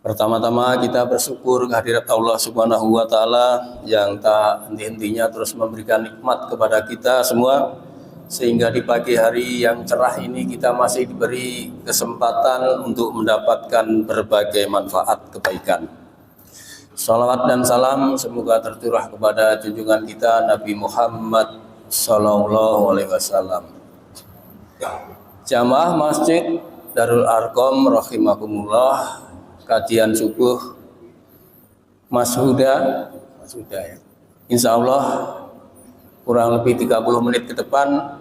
Pertama-tama kita bersyukur kehadirat Allah Subhanahu wa taala yang tak henti-hentinya terus memberikan nikmat kepada kita semua, sehingga di pagi hari yang cerah ini kita masih diberi kesempatan untuk mendapatkan berbagai manfaat kebaikan. Salawat dan salam semoga tercurah kepada junjungan kita Nabi Muhammad sallallahu alaihi wasallam. Jamaah Masjid Darul Arqam rahimakumullah, kajian subuh Mas Huda ya. Insya Allah kurang lebih 30 menit ke depan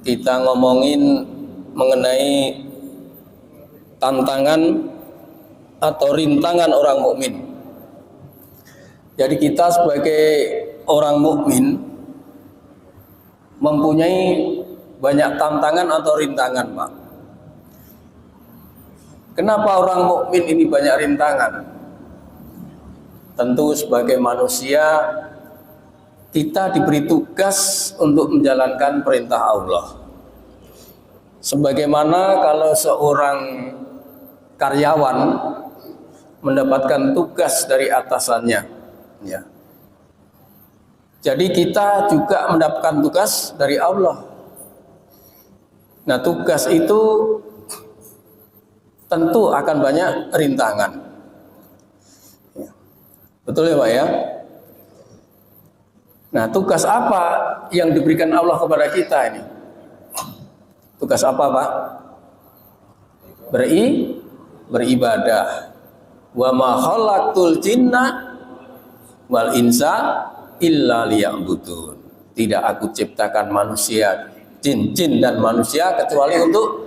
kita ngomongin mengenai tantangan atau rintangan orang mukmin. Jadi kita sebagai orang mukmin mempunyai banyak tantangan atau rintangan, Pak. Kenapa orang mukmin ini banyak rintangan? Tentu sebagai manusia kita diberi tugas untuk menjalankan perintah Allah. Sebagaimana kalau seorang karyawan mendapatkan tugas dari atasannya, ya. Jadi kita juga mendapatkan tugas dari Allah. Nah, tugas itu tentu akan banyak rintangan. Ya. Betul ya Pak ya? Nah, tugas apa yang diberikan Allah kepada kita ini? Tugas apa Pak? Beribadah. Wa ma khalaqtul jinna wal insa illa liya'budun. Tidak aku ciptakan manusia, jin dan manusia kecuali untuk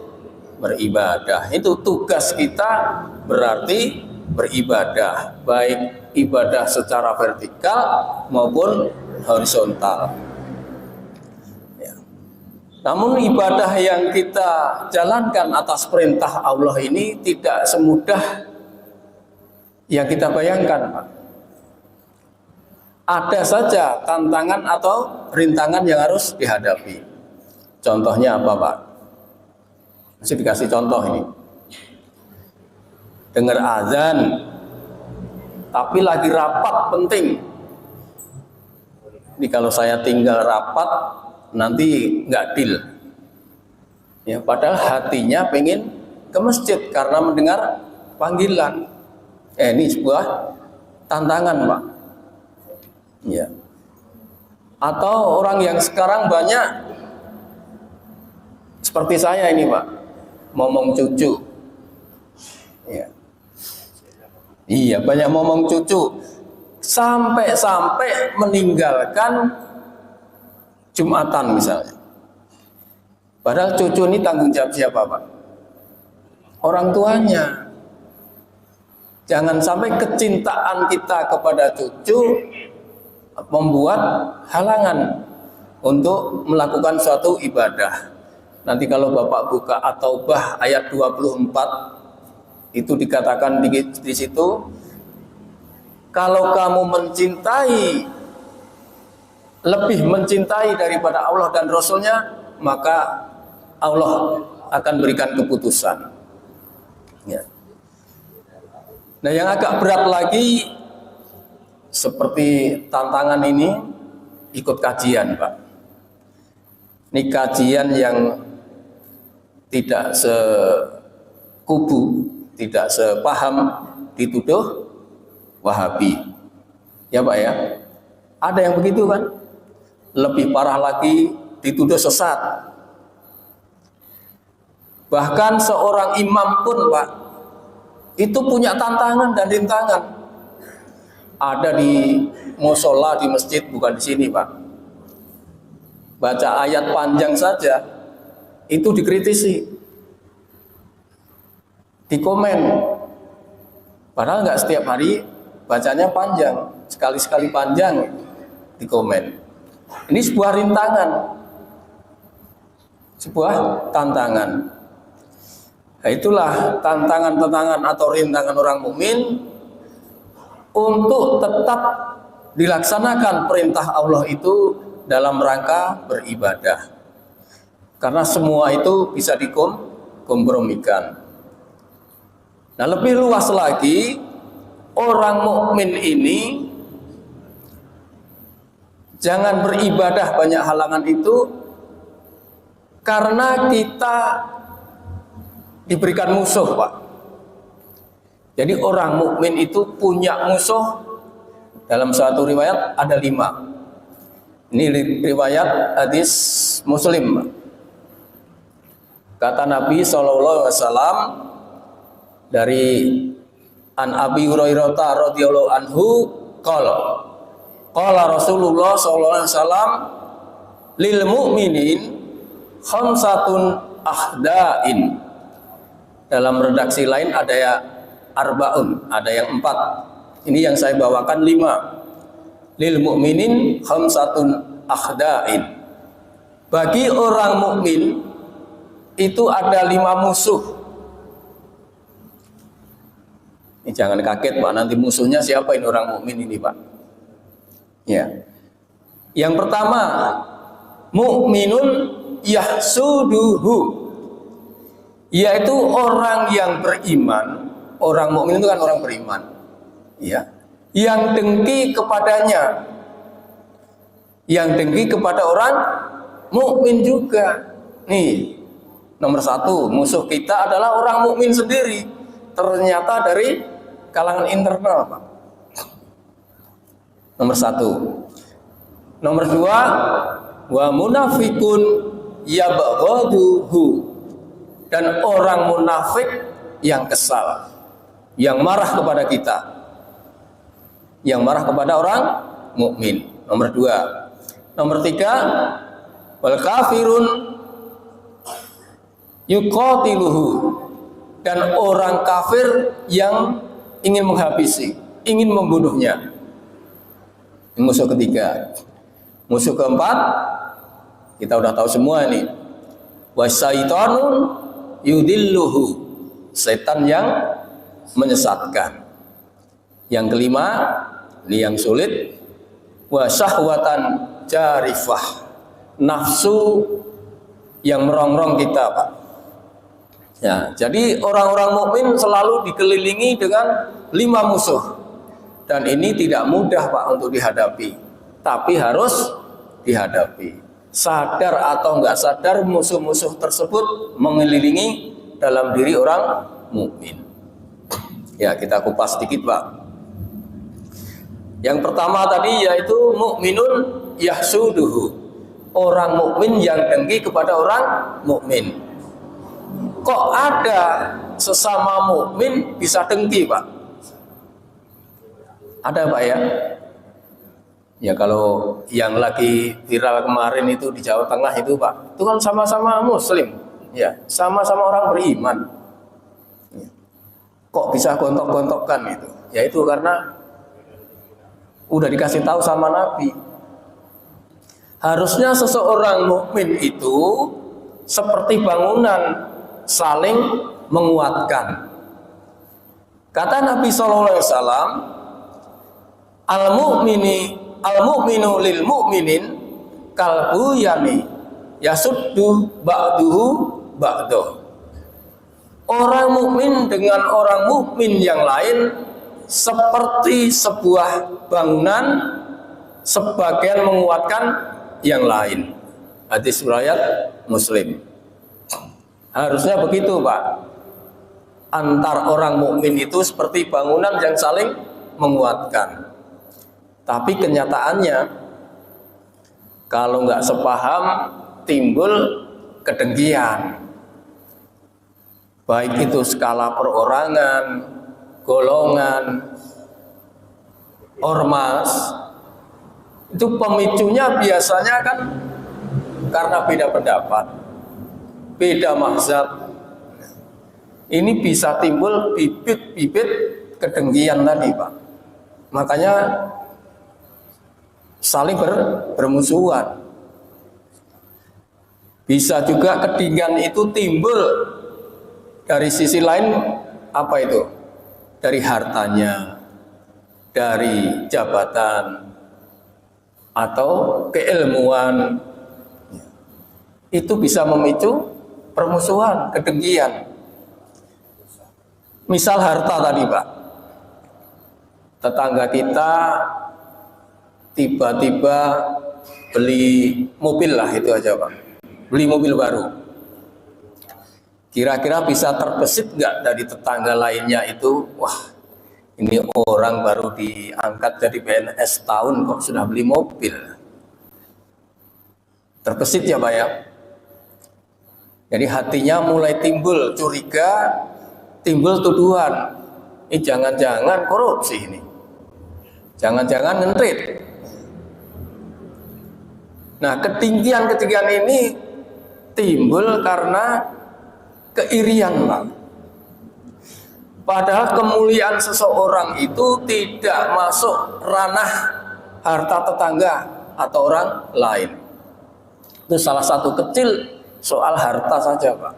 beribadah. Itu tugas kita, berarti beribadah, baik ibadah secara vertikal maupun horizontal. Ya. Namun ibadah yang kita jalankan atas perintah Allah ini tidak semudah yang kita bayangkan, Pak. Ada saja tantangan atau rintangan yang harus dihadapi. Contohnya apa, Pak? Masih dikasih contoh ini. Dengar azan, tapi lagi rapat penting. Jadi kalau saya tinggal rapat, nanti nggak deal. Ya, padahal hatinya pengen ke masjid karena mendengar panggilan. Ini sebuah tantangan, Pak. Ya. Atau orang yang sekarang banyak seperti saya ini, Pak, momong cucu. Ya. Iya, banyak momong cucu. Sampai meninggalkan Jumatan misalnya. Padahal cucu ini tanggung jawab siapa, Pak? Orang tuanya. Jangan sampai kecintaan kita kepada cucu membuat halangan untuk melakukan suatu ibadah. Nanti kalau Bapak buka At-Taubah ayat 24 itu dikatakan di situ, kalau kamu lebih mencintai daripada Allah dan Rasulnya, maka Allah akan berikan keputusan. Ya. Nah, yang agak berat lagi seperti tantangan ini, ikut kajian, Pak. Ini kajian yang tidak sekubu, tidak sepaham, dituduh Wahabi. Ya Pak ya, ada yang begitu kan? Lebih parah lagi dituduh sesat. Bahkan seorang imam pun, Pak, itu punya tantangan dan rintangan. Ada di musola di masjid, bukan di sini, Pak. Baca ayat panjang saja itu dikritisi, dikomen. Padahal nggak setiap hari bacanya panjang, sekali-sekali panjang dikomen. Ini sebuah rintangan, sebuah tantangan. Nah, itulah tantangan-tantangan atau rintangan orang mukmin untuk tetap dilaksanakan perintah Allah itu dalam rangka beribadah. Karena semua itu bisa dikompromikan. Nah, lebih luas lagi, orang mukmin ini jangan beribadah banyak halangan itu karena kita diberikan musuh, Pak. Jadi orang mukmin itu punya musuh. Dalam suatu riwayat ada 5. Ini riwayat hadis Muslim, Pak. Kata Nabi SAW dari An Abi Hurairah radhiyallahu anhu qala Rasulullah sallallahu alaihi wasallam lil mu'minin khamsatun ahda'in. Dalam redaksi lain ada ya arbaun, ada yang 4. Ini yang saya bawakan 5. Lil mu'minin khamsatun ahda'in. Bagi orang mukmin itu ada 5 musuh. Ini jangan kaget, Pak, nanti musuhnya siapa ini orang mukmin ini, Pak. Ya. Yang pertama, mukminun yahsuduhu, yaitu orang yang beriman. Orang mukmin itu kan orang beriman, ya, yang dengki kepadanya, yang dengki kepada orang mukmin juga. Nih, nomor 1 musuh kita adalah orang mukmin sendiri. Ternyata dari kalangan internal, Pak. Nomor 1. Nomor 2, wa munafikun yabghaduhu, dan orang munafik yang kesal, yang marah kepada kita, yang marah kepada orang mukmin. Nomor 2. Nomor 3, wal kafirun yuqatiluhu, dan orang kafir yang ingin menghabisi, ingin membunuhnya. Ini musuh ketiga. Musuh keempat kita udah tahu semua ini, wasaitonun yudilluhu, setan yang menyesatkan. Yang kelima, ini yang sulit, wasyahwatan jarifah, nafsu yang merongrong kita, Pak. Ya, jadi orang-orang mukmin selalu dikelilingi dengan 5 musuh, dan ini tidak mudah, Pak, untuk dihadapi, tapi harus dihadapi. Sadar atau enggak sadar, musuh-musuh tersebut mengelilingi dalam diri orang mukmin. Ya, kita kupas sedikit, Pak. Yang pertama tadi yaitu mukminun yahsuduhu, orang mukmin yang dengki kepada orang mukmin. Kok ada sesama mukmin bisa dengki, Pak? Ada, Pak, ya? Ya, kalau yang lagi viral kemarin itu di Jawa Tengah itu, Pak, itu kan sama-sama muslim, ya, sama-sama orang beriman. Ya. Kok bisa gontok-gontokan itu? Ya itu karena udah dikasih tahu sama Nabi. Harusnya seseorang mukmin itu seperti bangunan, saling menguatkan. Kata Nabi SAW, al-mu'minu lil mu'minin kalbu yani yasuddu ba'duhu ba'duh. Orang mukmin dengan orang mukmin yang lain seperti sebuah bangunan, sebagian menguatkan yang lain. Hadis riwayat Muslim. Harusnya begitu, Pak. Antar orang mukmin itu seperti bangunan yang saling menguatkan. Tapi kenyataannya, kalau nggak sepaham, timbul kedengkian. Baik itu skala perorangan, golongan, ormas. Itu pemicunya biasanya kan karena beda pendapat, beda mazhab. Ini bisa timbul bibit-bibit kedengkian tadi, Pak. Makanya saling bermusuhan. Bisa juga kedengkian itu timbul dari sisi lain, apa itu? Dari hartanya, dari jabatan, atau keilmuan. Itu bisa memicu permusuhan, kedengkian. Misal harta tadi Pak, tetangga kita tiba-tiba beli mobil lah, itu aja Pak, beli mobil baru. Kira-kira bisa terbesit nggak dari tetangga lainnya itu, wah ini orang baru diangkat jadi PNS tahun kok sudah beli mobil. Terbesit ya Pak ya. Jadi hatinya mulai timbul curiga, timbul tuduhan. Ini jangan-jangan korupsi ini. Jangan-jangan ngenrit. Nah, ketinggian-ketinggian ini timbul karena keirian, Pak. Padahal kemuliaan seseorang itu tidak masuk ranah harta tetangga atau orang lain. Itu salah satu kecil soal harta saja, Pak.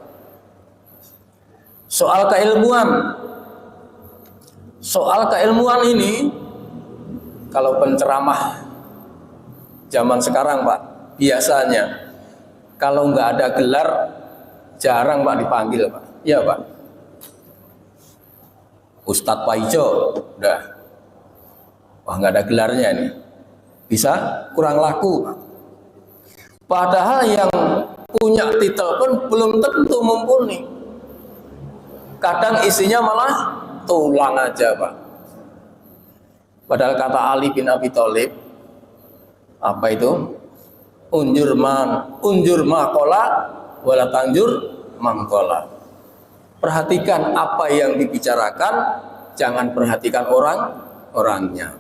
Soal keilmuan. Soal keilmuan ini, kalau penceramah zaman sekarang, Pak, biasanya kalau nggak ada gelar, jarang Pak dipanggil, Pak. Iya, Pak. Ustadz Pak Ijo, udah. Wah, nggak ada gelarnya ini. Bisa kurang laku, Pak. Padahal yang punya titel pun belum tentu mumpuni. Kadang isinya malah tulang aja, Pak. Padahal kata Ali bin Abi Thalib, apa itu? Unjur maqala wala tanjur mangkola. Perhatikan apa yang dibicarakan, jangan perhatikan orangnya.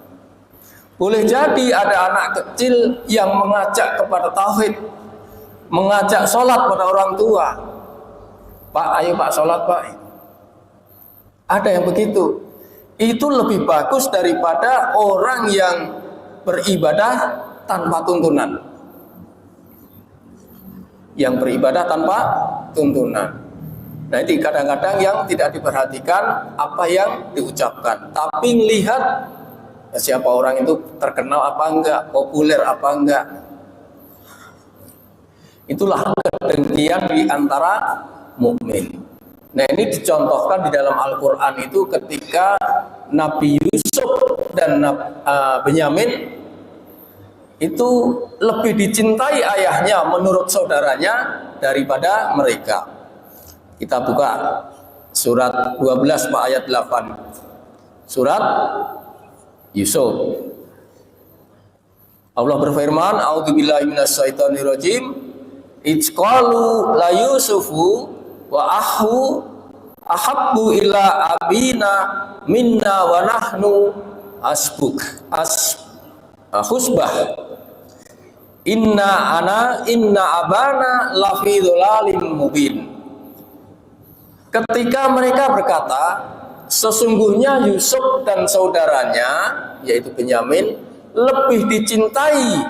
Boleh jadi ada anak kecil yang mengajak kepada tauhid, mengajak sholat pada orang tua. Pak, ayo Pak sholat Pak. Ada yang begitu. Itu lebih bagus daripada orang yang beribadah tanpa tuntunan. Yang beribadah tanpa tuntunan. Nah, itu kadang-kadang yang tidak diperhatikan apa yang diucapkan, tapi melihat siapa orang itu terkenal apa enggak, populer apa enggak. Itulah kedengkian di antara mukmin. Nah, ini dicontohkan di dalam Al-Quran itu ketika Nabi Yusuf dan Benyamin itu lebih dicintai ayahnya menurut saudaranya daripada mereka. Kita buka surat 12 ayat 8. Surat Yusuf. Allah berfirman, "A'udzubillahi minasyaitonirrajim. Ijqalu la Yusufu wa ahu ahabbu ila abina minna wa nahnu husbah. Inna abana lafi dhalalim mubin." Ketika mereka berkata, sesungguhnya Yusuf dan saudaranya, yaitu Benyamin, lebih dicintai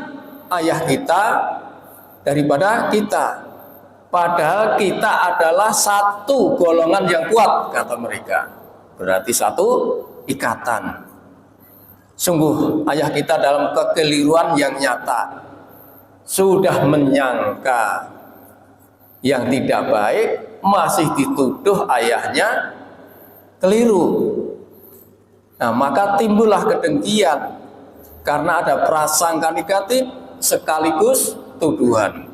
ayah kita daripada kita. Padahal kita adalah satu golongan yang kuat, kata mereka. Berarti satu ikatan. Sungguh ayah kita dalam kekeliruan yang nyata. Sudah menyangka yang tidak baik, masih dituduh ayahnya keliru. Nah, maka timbullah kedengkian karena ada prasangka negatif sekaligus tuduhan.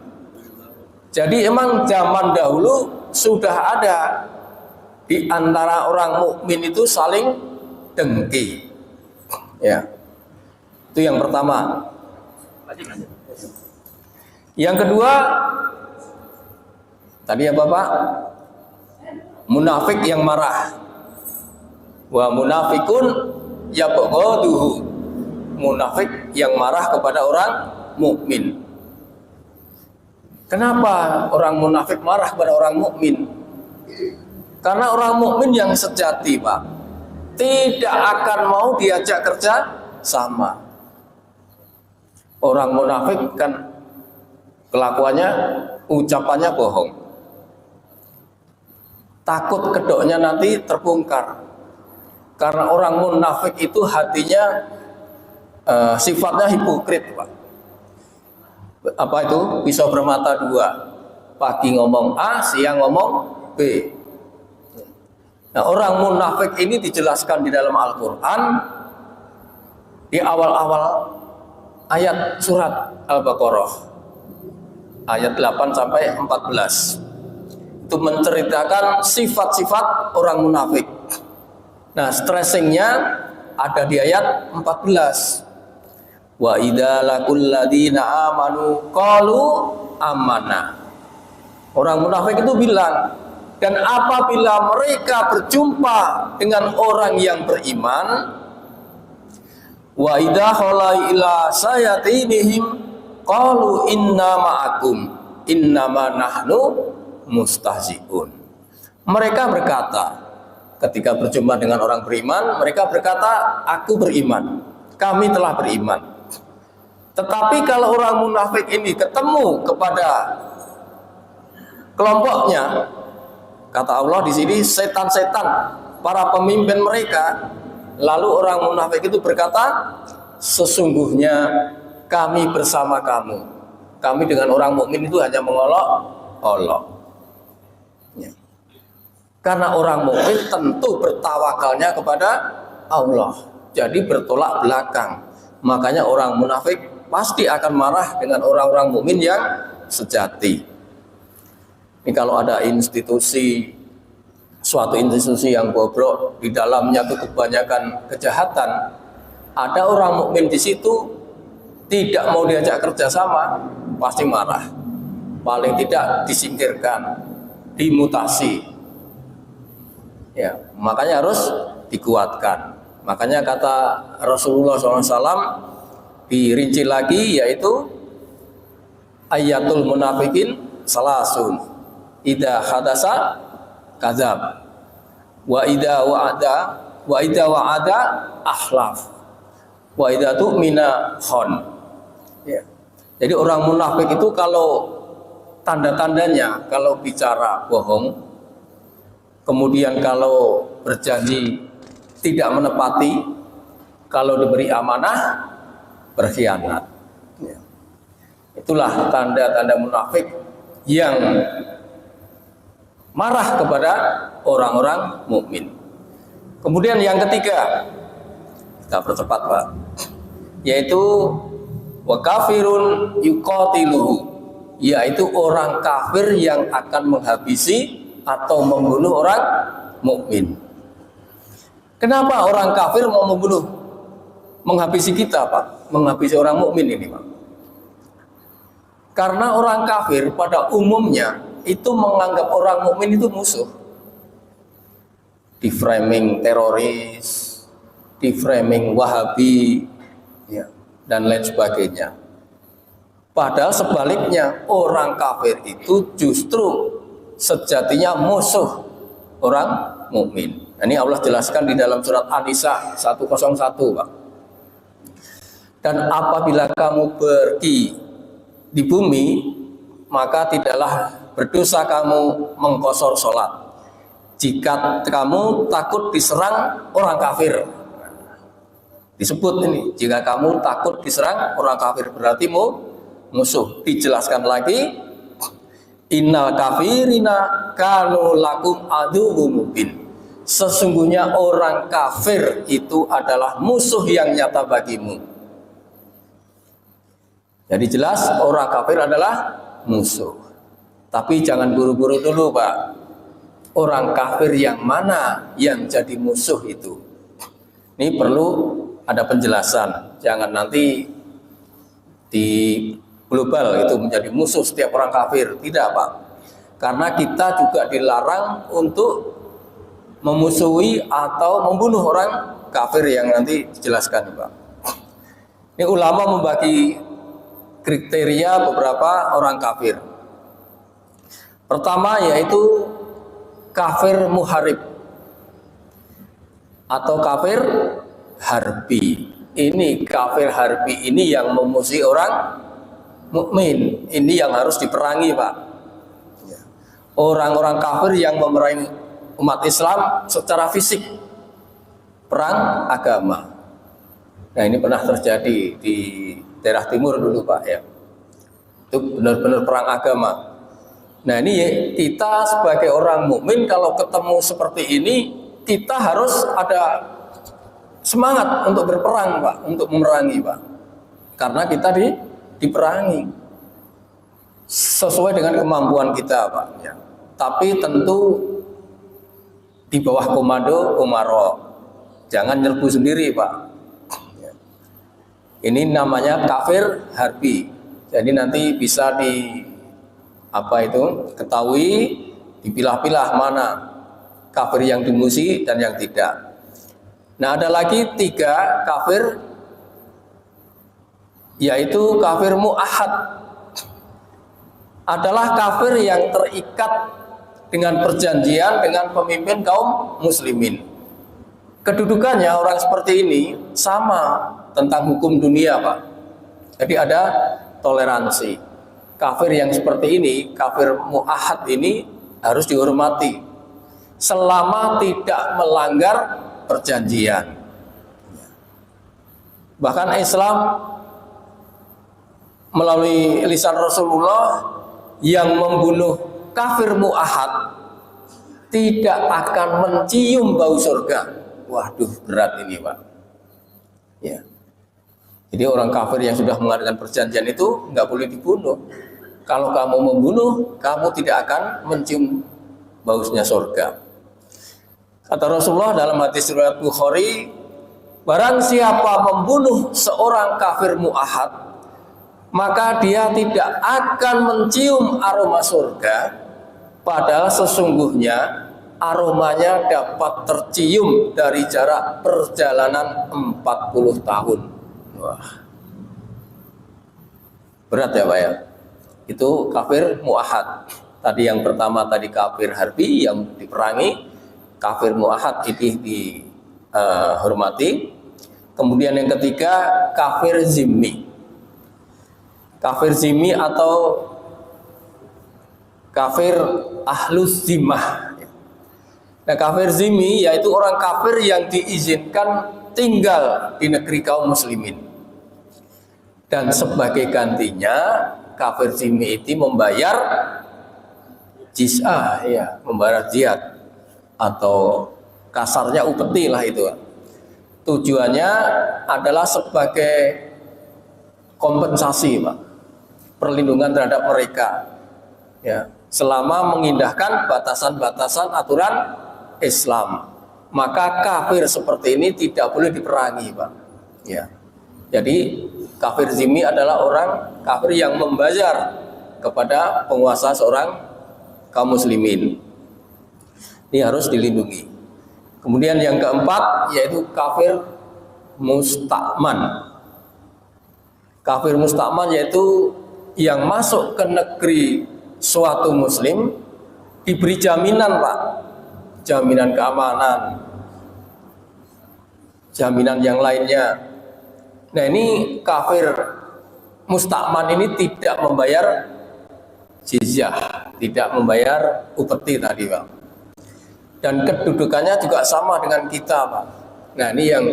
Jadi emang zaman dahulu sudah ada di antara orang mukmin itu saling dengki. Ya. Itu yang pertama. Yang kedua, tadi apa Pak? Munafik yang marah. Wa munafikun yabghaduhu. Munafik yang marah kepada orang mukmin. Kenapa orang munafik marah kepada orang mukmin? Karena orang mukmin yang sejati, Pak, tidak akan mau diajak kerja sama. Orang munafik kan kelakuannya, ucapannya bohong. Takut kedoknya nanti terbongkar. Karena orang munafik itu hatinya sifatnya hipokrit, Pak. Apa itu? Pisau bermata dua. Pagi ngomong A, siang ngomong B. Nah, orang munafik ini dijelaskan di dalam Al-Quran di awal-awal ayat surat Al-Baqarah ayat 8 sampai 14. Itu menceritakan sifat-sifat orang munafik. Nah, stressingnya ada di ayat 14. Wa idza laqul ladina amanu qalu amanna. Orang munafik itu bilang, dan apabila mereka berjumpa dengan orang yang beriman, wa idza khala ila sayatinihim qalu inna ma'akum innama nahnu mustahzi'un. Mereka berkata, ketika berjumpa dengan orang beriman, mereka berkata, aku beriman, kami telah beriman. Tetapi kalau orang munafik ini ketemu kepada kelompoknya, kata Allah di sini, setan-setan, para pemimpin mereka, lalu orang munafik itu berkata, sesungguhnya kami bersama kamu. Kami dengan orang mukmin itu hanya mengolok-olok. Ya. Karena orang mukmin tentu bertawakalnya kepada Allah, jadi bertolak belakang. Makanya orang munafik pasti akan marah dengan orang-orang mukmin yang sejati. Ini kalau ada suatu institusi yang bobrok, di dalamnya itu kebanyakan kejahatan, ada orang mukmin di situ tidak mau diajak kerjasama, pasti marah. Paling tidak disingkirkan, dimutasi. Ya, makanya harus dikuatkan. Makanya kata Rasulullah SAW dirinci lagi, yaitu ayatul munafikin salasun, idza hadasa kadzab, wa idza wa'ada akhlaf, wa idza tu'mina khon. Ya. Jadi orang munafik itu kalau tanda-tandanya, kalau bicara bohong, kemudian kalau berjanji tidak menepati, kalau diberi amanah berkhianat. Ya. Itulah tanda-tanda munafik yang marah kepada orang-orang mukmin. Kemudian yang ketiga, kita percepat Pak, yaitu wa kafirun yuqatiluhu, yaitu orang kafir yang akan menghabisi atau membunuh orang mukmin. Kenapa orang kafir mau membunuh, menghabisi kita Pak, menghabisi orang mukmin ini Pak? Karena orang kafir pada umumnya itu menganggap orang mukmin itu musuh, di framing teroris, di framing Wahabi, ya, dan lain sebagainya. Padahal sebaliknya, orang kafir itu justru sejatinya musuh orang mukmin. Ini Allah jelaskan di dalam surat An-Nisa 101 Pak. Dan apabila kamu pergi di bumi, maka tidaklah berdosa kamu mengkosor sholat jika kamu takut diserang orang kafir. Disebut ini, jika kamu takut diserang orang kafir, berarti musuh. Dijelaskan lagi, innal kafirina kanu lakum aduwwum mubin. Sesungguhnya orang kafir itu adalah musuh yang nyata bagimu. Jadi jelas orang kafir adalah musuh. Tapi jangan buru-buru dulu Pak. Orang kafir yang mana yang jadi musuh itu? Ini perlu ada penjelasan. Jangan nanti di global itu menjadi musuh setiap orang kafir. Tidak Pak. Karena kita juga dilarang untuk memusuhi atau membunuh orang kafir yang nanti dijelaskan Pak. Ini ulama membagi kriteria beberapa orang kafir. Pertama yaitu kafir muharib atau kafir harbi. Ini kafir harbi ini yang memusuhi orang mukmin. Ini yang harus diperangi Pak. Orang-orang kafir yang memerangi umat Islam secara fisik, perang agama. Nah ini pernah terjadi di daerah timur dulu Pak ya. Itu benar-benar perang agama. Nah ini kita sebagai orang mukmin kalau ketemu seperti ini kita harus ada semangat untuk berperang, Pak, untuk memerangi, Pak. Karena kita diperangi sesuai dengan kemampuan kita, Pak. Ya. Tapi tentu di bawah komando umaro. Jangan nyerbu sendiri, Pak. Ya. Ini namanya kafir harbi. Jadi nanti bisa ketahui, dipilah-pilah mana kafir yang dimusuhi dan yang tidak. Nah, ada lagi 3 kafir, yaitu kafir mu'ahad. Adalah kafir yang terikat dengan perjanjian dengan pemimpin kaum muslimin. Kedudukannya orang seperti ini sama tentang hukum dunia, Pak. Jadi ada toleransi. Kafir yang seperti ini, kafir mu'ahad ini harus dihormati selama tidak melanggar perjanjian. Bahkan Islam melalui lisan Rasulullah yang membunuh kafir mu'ahad tidak akan mencium bau surga. Waduh, berat ini, Pak. Ya. Jadi orang kafir yang sudah mengadakan perjanjian itu nggak boleh dibunuh. Kalau kamu membunuh, kamu tidak akan mencium bausnya surga. Kata Rasulullah dalam hadis riwayat Bukhari, barang siapa membunuh seorang kafir mu'ahad, maka dia tidak akan mencium aroma surga, padahal sesungguhnya aromanya dapat tercium dari jarak perjalanan 40 tahun. Wah, berat ya, Pak ya. Itu kafir mu'ahad. Tadi yang pertama tadi kafir harbi yang diperangi, kafir mu'ahad ini dihormati. Kemudian yang ketiga kafir zimmi. Kafir zimmi atau kafir ahlus zimmah. Nah, kafir zimmi yaitu orang kafir yang diizinkan tinggal di negeri kaum muslimin. Dan sebagai gantinya kafir zimmi itu membayar jiz'ah, ya, membayar jiz'ah atau kasarnya upeti lah itu. Tujuannya adalah sebagai kompensasi, Pak, perlindungan terhadap mereka, ya, selama mengindahkan batasan-batasan aturan Islam. Maka kafir seperti ini tidak boleh diperangi, Pak. Ya. Jadi kafir zimmi adalah orang kafir yang membayar kepada penguasa seorang kaum muslimin. Ini harus dilindungi. Kemudian yang keempat yaitu kafir musta'man. Kafir musta'man yaitu yang masuk ke negeri suatu muslim diberi jaminan, Pak. Jaminan keamanan, jaminan yang lainnya. Nah, ini kafir musta'man ini tidak membayar jizyah, tidak membayar upeti tadi, Pak. Dan kedudukannya juga sama dengan kita, Pak. Nah, ini yang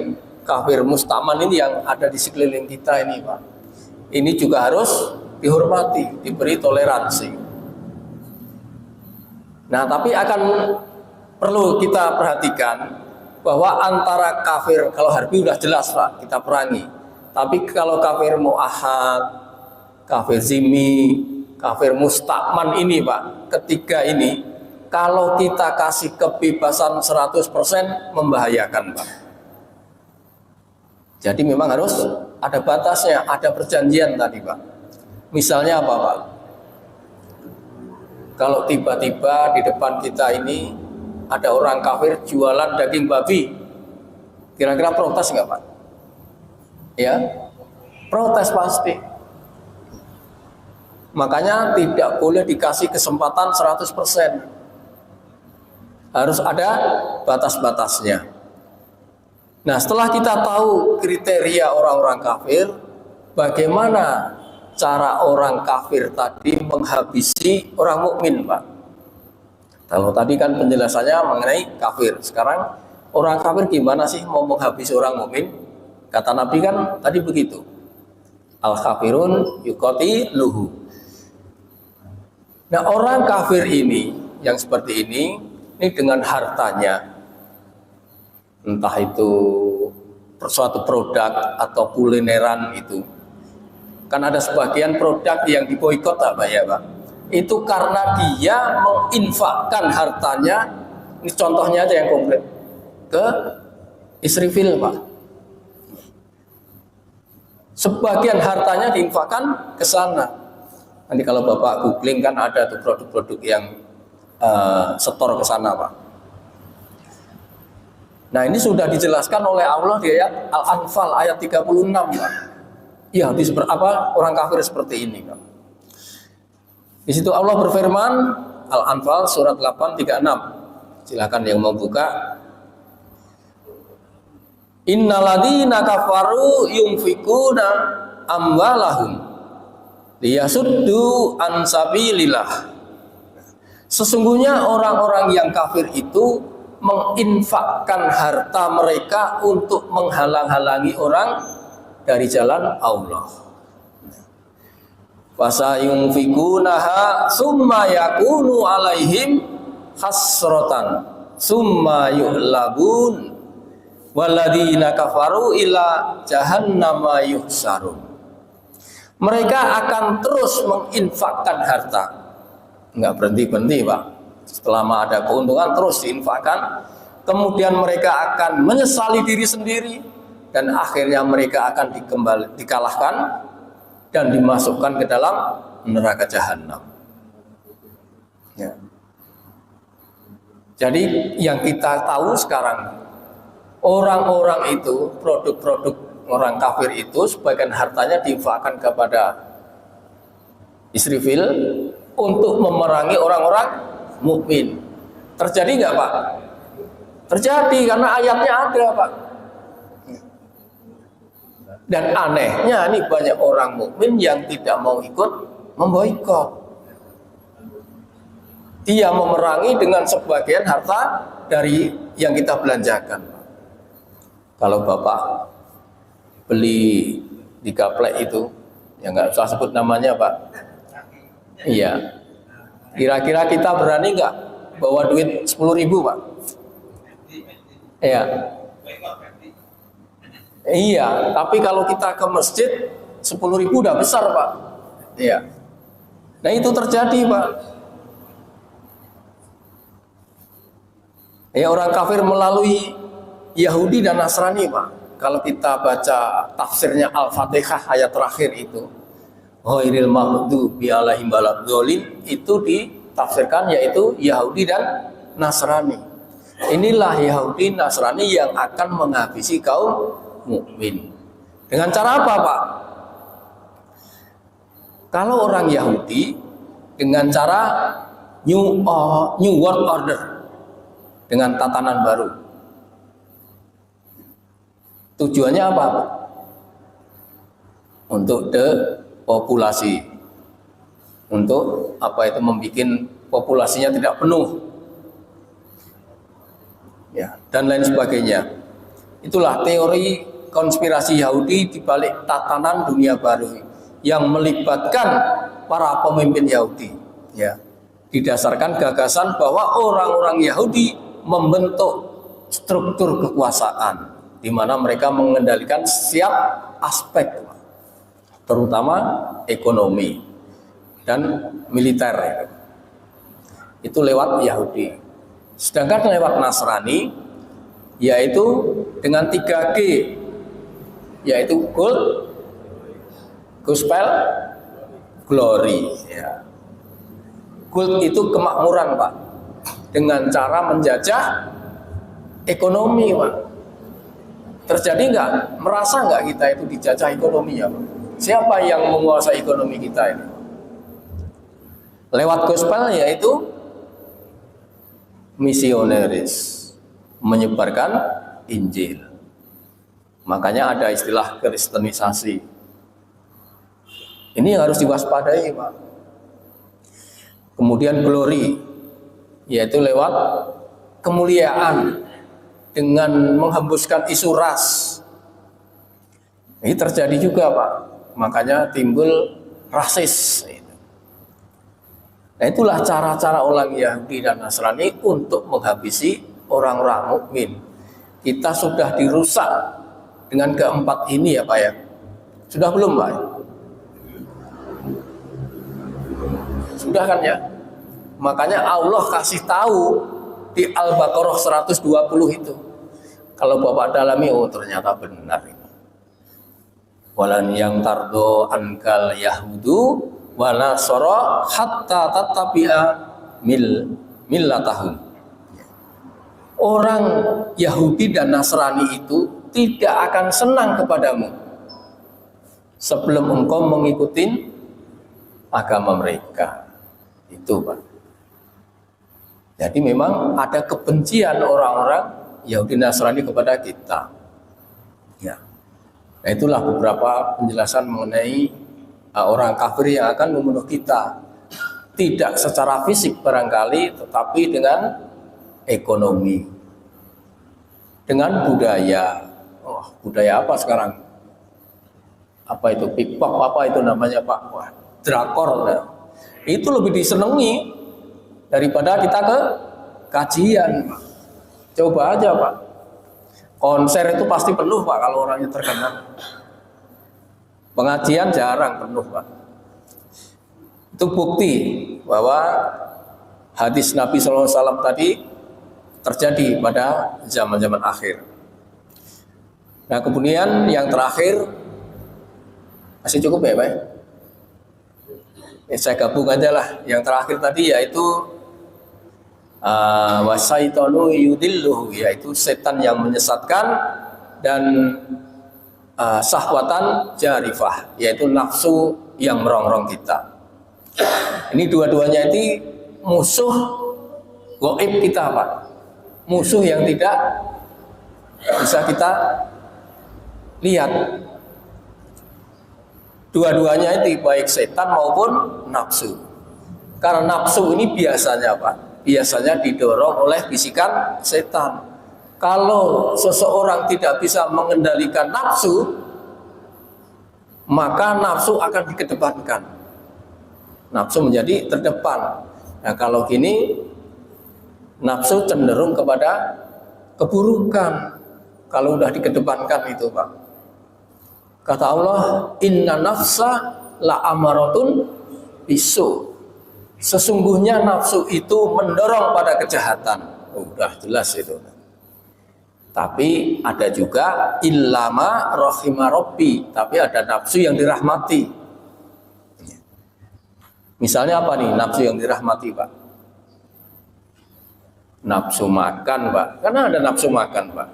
kafir musta'man ini yang ada di sekeliling kita ini, Pak. Ini juga harus dihormati, diberi toleransi. Nah, tapi akan perlu kita perhatikan bahwa antara kafir, kalau harbi sudah jelas, Pak, kita perangi. Tapi kalau kafir mu'ahad, kafir zimmi, kafir musta'man ini, Pak, ketiga ini, kalau kita kasih kebebasan 100% membahayakan, Pak. Jadi memang harus ada batasnya, ada perjanjian tadi, Pak. Misalnya apa, Pak? Kalau tiba-tiba di depan kita ini ada orang kafir jualan daging babi, kira-kira protes nggak, Pak? Ya, protes pasti. Makanya tidak boleh dikasih kesempatan 100%. Harus ada batas-batasnya. Nah, setelah kita tahu kriteria orang-orang kafir, bagaimana cara orang kafir tadi menghabisi orang mukmin, Pak? Kalau tadi kan penjelasannya mengenai kafir, sekarang orang kafir gimana sih mau menghabisi orang mukmin? Kata Nabi kan tadi begitu. Al-kafirun yuqatiluhu. Nah, orang kafir ini yang seperti ini dengan hartanya entah itu suatu produk atau kulineran itu. Kan ada sebagian produk yang diboikot Pak ya Pak. Itu karena dia menginfakkan hartanya, ini contohnya aja yang konkret, ke Israfil Pak. Sebagian hartanya diinfakkan ke sana. Nanti kalau Bapak googling kan ada tuh produk-produk yang setor ke sana Pak. Nah ini sudah dijelaskan oleh Allah di ayat Al-Anfal ayat 36 Pak. Ya, orang kafir seperti ini Pak. Di situ Allah berfirman, Al-Anfal surat 836. Silakan yang mau buka. Innalladzina kafaru yunfikuna amwalahum liyasuddu an sabilillah. Sesungguhnya orang-orang yang kafir itu menginfakkan harta mereka untuk menghalang-halangi orang dari jalan Allah. Fasayunfikunaha summa yakunu alaihim hasratan summa yuhlabun waladina kafaru ila jahannama yuhsarun. Mereka akan terus menginfakkan harta, nggak berhenti-berhenti Pak. Setelah ada keuntungan terus diinfakkan, kemudian mereka akan menyesali diri sendiri dan akhirnya mereka akan dikalahkan dan dimasukkan ke dalam neraka jahanam. Ya. Jadi yang kita tahu sekarang, orang-orang itu, produk-produk orang kafir itu, sebagian hartanya diinfakkan kepada Israfil untuk memerangi orang-orang mukmin. Terjadi nggak Pak? Terjadi karena ayatnya ada Pak. Dan anehnya ini banyak orang mukmin yang tidak mau ikut memboikot. Dia memerangi dengan sebagian harta dari yang kita belanjakan. Kalau Bapak beli di Gaplek itu, ya nggak usah sebut namanya Pak. Iya. Kira-kira kita berani nggak bawa duit 10.000 Pak? Iya. Iya, tapi kalau kita ke masjid 10.000 udah besar Pak. Iya. Nah itu terjadi Pak. Ya orang kafir melalui Yahudi dan Nasrani Pak. Kalau kita baca tafsirnya Al-Fatihah ayat terakhir itu, ghairil maghdubi alaihim waladdallin, itu ditafsirkan yaitu Yahudi dan Nasrani. Inilah Yahudi Nasrani yang akan menghabisi kaum mukmin. Dengan cara apa Pak? Kalau orang Yahudi dengan cara New World Order, dengan tatanan baru. Tujuannya apa Pak? Untuk depopulasi, untuk apa itu, membuat populasinya tidak penuh, ya, dan lain sebagainya. Itulah teori konspirasi Yahudi di balik tatanan dunia baru yang melibatkan para pemimpin Yahudi, ya, didasarkan gagasan bahwa orang-orang Yahudi membentuk struktur kekuasaan di mana mereka mengendalikan setiap aspek, terutama ekonomi dan militer. Itu lewat Yahudi. Sedangkan lewat Nasrani, yaitu dengan 3G, yaitu gold, gospel, glory. Ya. Gold itu kemakmuran Pak, dengan cara menjajah ekonomi Pak. Terjadi nggak? Merasa nggak kita itu dijajah ekonomi ya Pak? Siapa yang menguasai ekonomi kita ini? Lewat gospel, yaitu misionaris, menyebarkan Injil. Makanya ada istilah kristenisasi. Ini yang harus diwaspadai Pak. Kemudian glory, yaitu lewat kemuliaan dengan menghembuskan isu ras. Ini terjadi juga Pak. Makanya timbul rasis. Nah itulah cara-cara orang Yahudi dan Nasrani untuk menghabisi orang-orang mukmin. kita sudah dirusak dengan keempat ini ya Pak ya? Sudah belum Pak? Sudah kan ya? Makanya Allah kasih tahu di Al-Baqarah 120 itu. Kalau Bapak dalami, oh ternyata benar ini. Walan yang tardo ankal yahudu wala soro hatta tatabi'a millatahum. Orang Yahudi dan Nasrani itu tidak akan senang kepadamu sebelum engkau mengikuti agama mereka. Itu Pak. Jadi memang ada kebencian orang-orang Yahudi Nasrani kepada kita. Ya. Nah, itulah beberapa penjelasan mengenai orang kafir yang akan membunuh kita. Tidak secara fisik barangkali, tetapi dengan ekonomi, dengan budaya. Oh, budaya apa sekarang? Apa itu pickpock? Apa itu namanya Pak? Wah, drakor. Nah. Itu lebih disenangi daripada kita ke kajian. Coba aja Pak, konser itu pasti penuh Pak kalau orangnya terkenal. Pengajian jarang penuh Pak. Itu bukti bahwa hadis Nabi SAW tadi terjadi pada zaman-zaman akhir. Nah kemudian yang terakhir, masih cukup ya Pak? Saya gabung aja lah. Yang terakhir tadi yaitu wasaitonu yudilluhu, yaitu setan yang menyesatkan, dan sahwatan jarifah, yaitu nafsu yang merongrong kita. Ini dua-duanya ini musuh gaib kita Pak, musuh yang tidak bisa kita lihat. Dua-duanya itu baik setan maupun nafsu. Karena nafsu ini biasanya Pak, biasanya didorong oleh bisikan setan. Kalau seseorang tidak bisa mengendalikan nafsu, maka nafsu akan dikedepankan. Nafsu menjadi terdepan. Nah kalau gini, nafsu cenderung kepada keburukan. Kalau udah dikedepankan itu Pak. Kata Allah, inna nafsa la amaratun bisu. Sesungguhnya nafsu itu mendorong pada kejahatan. Udah jelas itu. Tapi ada juga illama rahima rabbi, tapi ada nafsu yang dirahmati. Misalnya apa nih nafsu yang dirahmati Pak? Nafsu makan Pak. Karena ada nafsu makan Pak.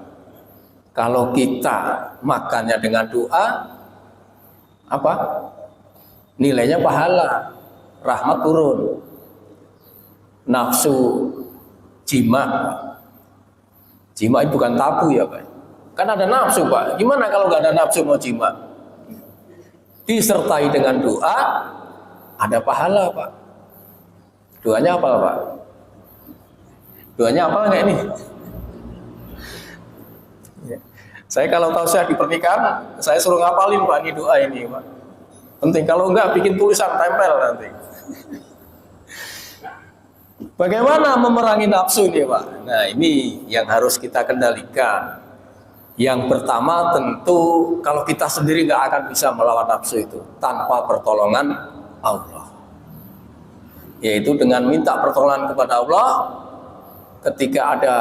Kalau kita makannya dengan doa, apa? Nilainya pahala, rahmat turun. Nafsu jima, jima itu bukan tabu ya Pak. Kan ada nafsu Pak. Gimana kalau nggak ada nafsu mau jima? Disertai dengan doa, ada pahala Pak. Doanya apa Pak? Doanya apa enggak ini? Saya kalau tahu saya di pernikahan, saya suruh ngapalin Pak ini doa ini Pak. Penting, kalau enggak bikin tulisan tempel nanti. Bagaimana memerangi nafsu nih Pak? Nah ini yang harus kita kendalikan. Yang pertama tentu kalau kita sendiri nggak akan bisa melawan nafsu itu tanpa pertolongan Allah. Yaitu dengan minta pertolongan kepada Allah ketika ada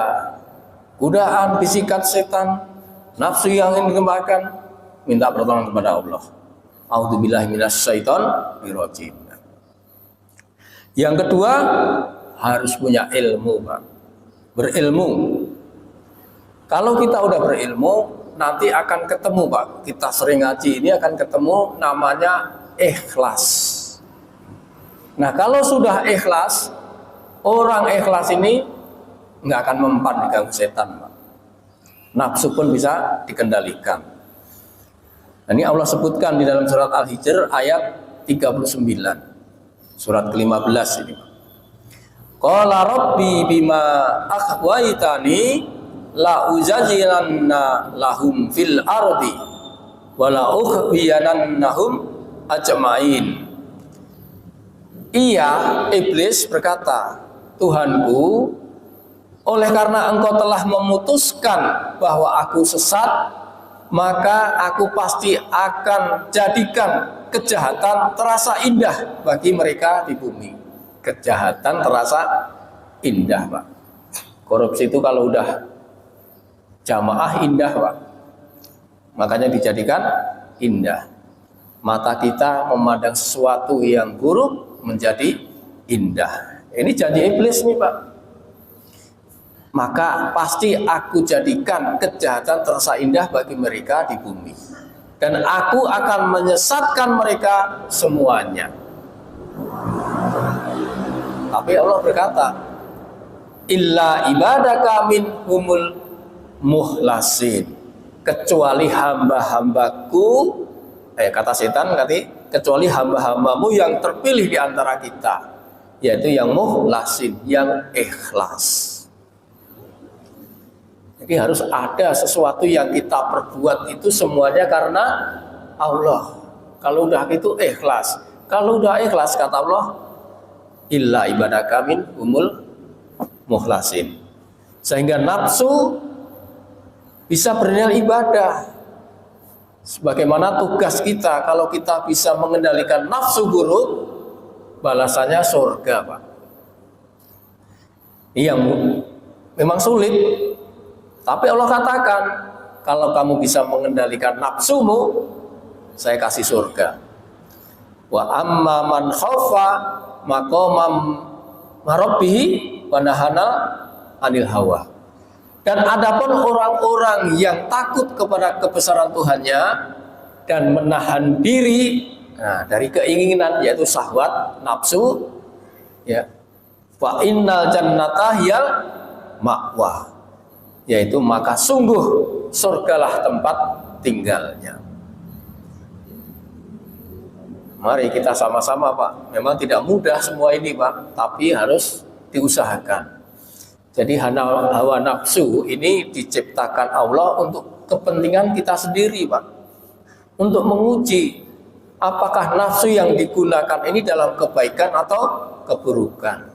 godaan, bisikan setan, nafsu yang ingin dikembangkan, minta pertolongan kepada Allah. A'udzubillahi minasyaitonir rajim. Yang kedua, harus punya ilmu Pak. Berilmu. Kalau kita udah berilmu, nanti akan ketemu Pak. Kita sering ngaji ini akan ketemu namanya ikhlas. Nah kalau sudah ikhlas, orang ikhlas ini nggak akan mempan diganggu setan Pak. Nafsu pun bisa dikendalikan. Nah, ini Allah sebutkan di dalam surat Al-Hijr ayat 39. Surat ke-15 ini. Qala rabbi bima akhwaitani la uzajilanna lahum fil ardi wa la ukhbiyanannahum ajma'in. Ia iblis berkata, Tuhanku, Oleh karena engkau telah memutuskan bahwa aku sesat, maka aku pasti akan jadikan kejahatan terasa indah bagi mereka di bumi. Kejahatan terasa indah, Pak. Korupsi itu kalau udah jamaah indah, Pak. Makanya dijadikan indah. Mata kita memandang sesuatu yang buruk menjadi indah. Ini janji iblis nih, Pak. Maka pasti aku jadikan kejahatan terasa indah bagi mereka di bumi, dan aku akan menyesatkan mereka semuanya. Tapi Allah berkata, illa ibadaka minhumul muhlasin, kecuali hamba-hambaku, kata setan nanti, kecuali hamba-hambamu yang terpilih di antara kita, yaitu yang muhlasin, yang ikhlas. Jadi harus ada sesuatu yang kita perbuat itu semuanya karena Allah. Kalau udah itu ikhlas. Kalau udah ikhlas, kata Allah, illa ibadaka minhumul muhlasin. Sehingga nafsu bisa bernilai ibadah. Sebagaimana tugas kita, kalau kita bisa mengendalikan nafsu buruk, balasannya surga, Pak. Yang memang sulit. Tapi Allah katakan, kalau kamu bisa mengendalikan nafsumu, saya kasih surga. Wa amma man khaufa maqamam marabbihi wa nahana anil hawa. Dan adapun orang-orang yang takut kepada kebesaran Tuhannya dan menahan diri dari keinginan, yaitu syahwat, nafsu, ya, fa innal jannata hiyal ma'wa, yaitu maka sungguh surgalah tempat tinggalnya. Mari kita sama-sama, Pak. Memang tidak mudah semua ini, Pak, tapi harus diusahakan. Jadi hawa nafsu ini diciptakan Allah untuk kepentingan kita sendiri, Pak. Untuk menguji apakah nafsu yang digunakan ini dalam kebaikan atau keburukan.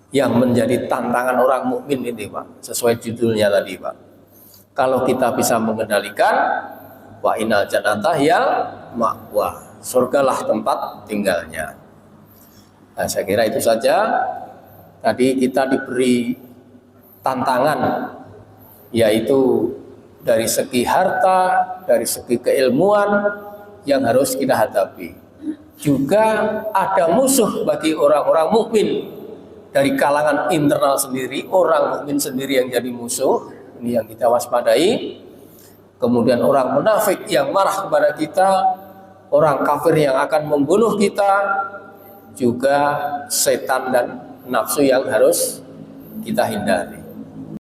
Yang menjadi tantangan orang mukmin ini, Pak, sesuai judulnya tadi, Pak. Kalau kita bisa mengendalikan, wa innal jannata hiyal ma'wa, surgalah tempat tinggalnya. Nah, saya kira itu saja. Tadi kita diberi tantangan, yaitu dari segi harta, dari segi keilmuan yang harus kita hadapi. Juga ada musuh bagi orang-orang mukmin. Dari kalangan internal sendiri, orang mukmin sendiri yang jadi musuh, ini yang kita waspadai. Kemudian orang munafik yang marah kepada kita, orang kafir yang akan membunuh kita, juga setan dan nafsu yang harus kita hindari.